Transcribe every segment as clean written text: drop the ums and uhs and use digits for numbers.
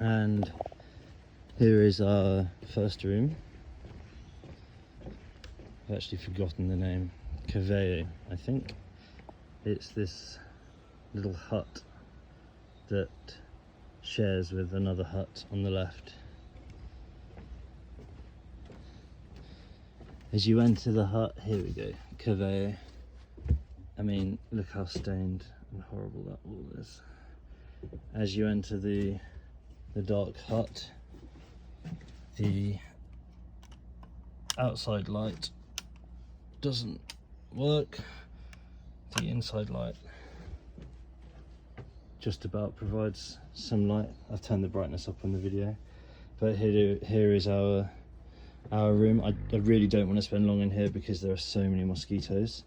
And here is our first room. I've actually forgotten the name. Kaveu, I think. It's this little hut that shares with another hut on the left. As you enter the hut, here we go, Kaveu. I mean, look how stained and horrible that wall is. As you enter the dark hut, the outside light doesn't work. The inside light just about provides some light. I've turned the brightness up on the video, but here is our room. I really don't want to spend long in here because there are so many mosquitoes,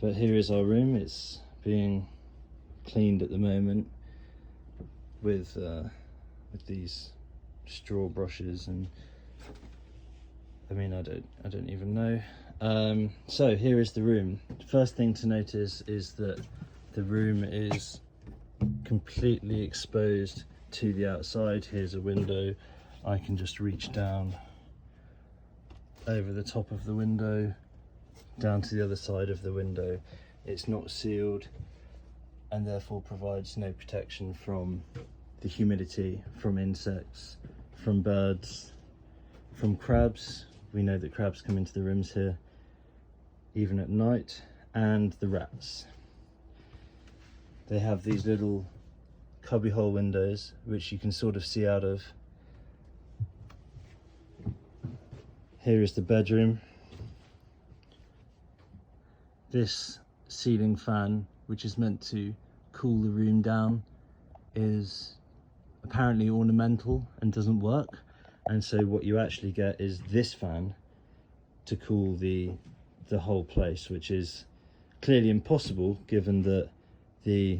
but here is our room. It's being cleaned at the moment with these straw brushes, and I mean, I don't even know. So here is the room. First thing to notice is that the room is completely exposed to the outside. Here's a window. I can just reach down over the top of the window down to the other side of the window. It's not sealed and therefore provides no protection from the humidity, from insects, from birds, from crabs. We know that crabs come into the rooms here even at night, and the rats. They have these little cubbyhole windows which you can sort of see out of. Here is the bedroom. This ceiling fan, which is meant to cool the room down, is apparently ornamental and doesn't work, and so what you actually get is this fan to cool the whole place, which is clearly impossible given that the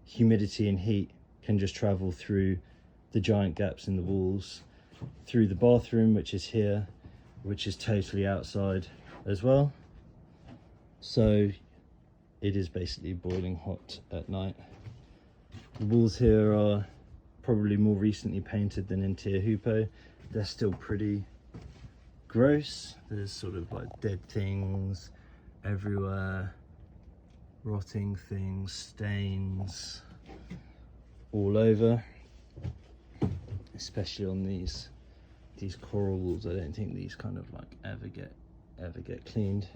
humidity and heat can just travel through the giant gaps in the walls, through the bathroom, which is here, which is totally outside as well. So it is basically boiling hot at night. The walls here are probably more recently painted than in Tiahupo. They're still pretty gross. There's sort of like dead things everywhere, rotting things, stains all over, especially on these coral walls. I don't think these kind of like ever get cleaned.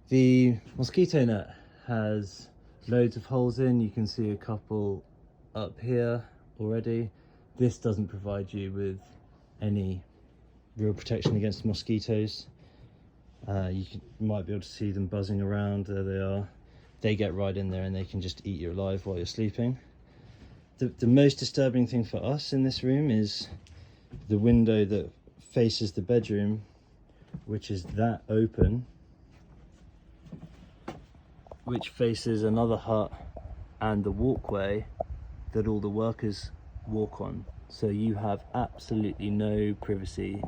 The mosquito net has loads of holes in. You can see a couple up here already. This doesn't provide you with any real protection against mosquitoes. You might be able to see them buzzing around. There they are. They get right in there and they can just eat you alive while you're sleeping. The most disturbing thing for us in this room is the window that faces the bedroom, which is that open, which faces another hut and the walkway that all the workers walk on. So you have absolutely no privacy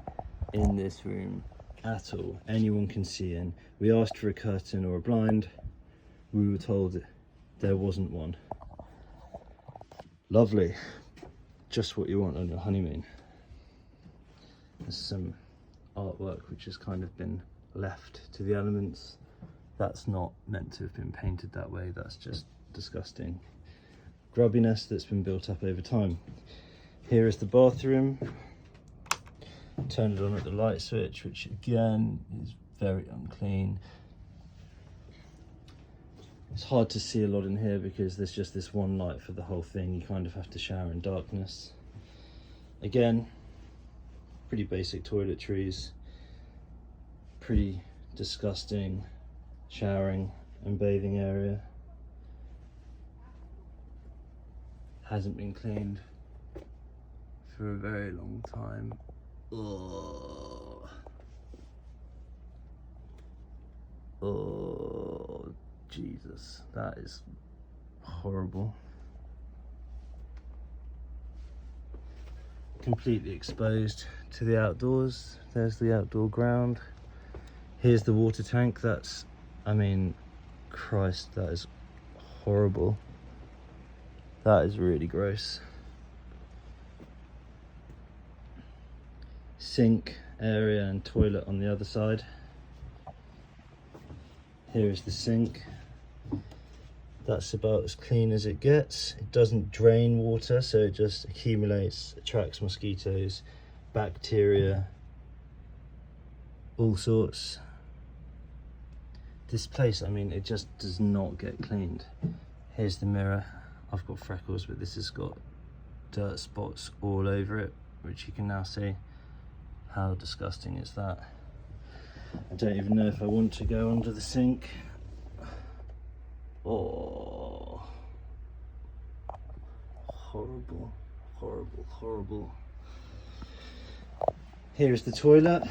in this room at all. Anyone can see in. We asked for a curtain or a blind. We were told there wasn't one. Lovely. Just what you want on your honeymoon. There's some artwork which has kind of been left to the elements. That's not meant to have been painted that way. That's just disgusting grubbiness that's been built up over time. Here is the bathroom. Turn it on at the light switch, which again is very unclean. It's hard to see a lot in here because there's just this one light for the whole thing. You kind of have to shower in darkness. Again, pretty basic toiletries, pretty disgusting showering and bathing area. Hasn't been cleaned for a very long time. Oh, Jesus, that is horrible. Completely exposed to the outdoors. There's the outdoor ground. Here's the water tank. That's, I mean, Christ, that is horrible. That is really gross. sink area and toilet on the other side. Here is the sink. That's about as clean as it gets. It doesn't drain water, so it just accumulates, attracts mosquitoes, bacteria, all sorts. This place, I mean, it just does not get cleaned. Here's the mirror. I've got freckles, but this has got dirt spots all over it, which you can now see. How disgusting is that? I don't even know if I want to go under the sink. Oh, horrible, horrible, horrible. Here's the toilet.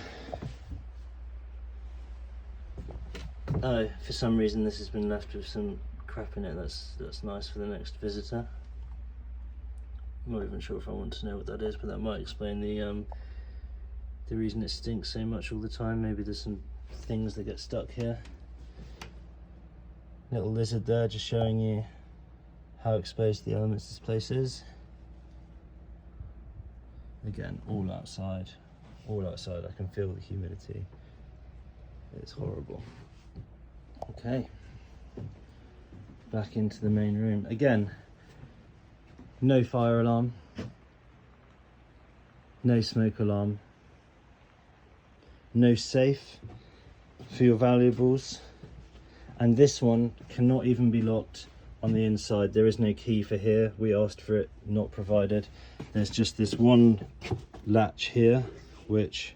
Oh, for some reason this has been left with some crap in it. That's nice for the next visitor. I'm not even sure if I want to know what that is, but that might explain the reason it stinks so much all the time. Maybe there's some things that get stuck here. Little lizard there, just showing you how exposed to the elements this place is. Again, all outside, all outside. I can feel the humidity. It's horrible. Okay, back into the main room. Again, no fire alarm, no smoke alarm, no safe for your valuables. And this one cannot even be locked on the inside. There is no key for here. We asked for it, not provided. There's just this one latch here, which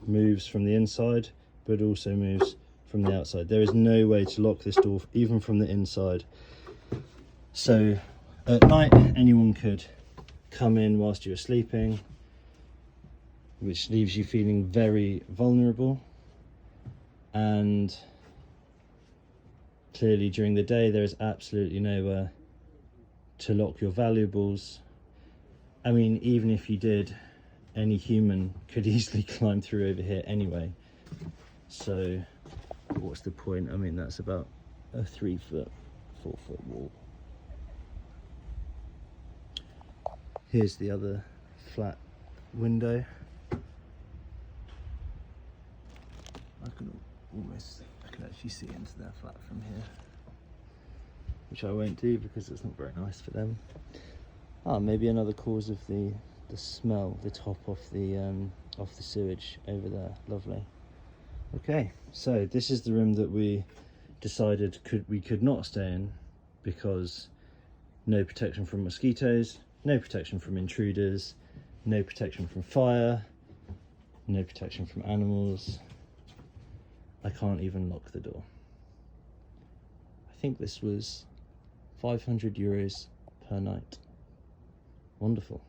moves from the inside, but also moves from the outside. There is no way to lock this door, even from the inside. So at night, anyone could come in whilst you're sleeping, which leaves you feeling very vulnerable. And clearly during the day there is absolutely nowhere to lock your valuables. I mean, even if you did, any human could easily climb through over here anyway. So what's the point? I mean, that's about a 3 foot, 4 foot wall. Here's the other flat window. I can actually see into their flat from here, which I won't do because it's not very nice for them. Ah, maybe another cause of the smell, the top off the sewage over there. Lovely. Okay, so this is the room that we decided we could not stay in because no protection from mosquitoes, no protection from intruders, no protection from fire, no protection from animals. I can't even lock the door. I think this was €500 per night. Wonderful.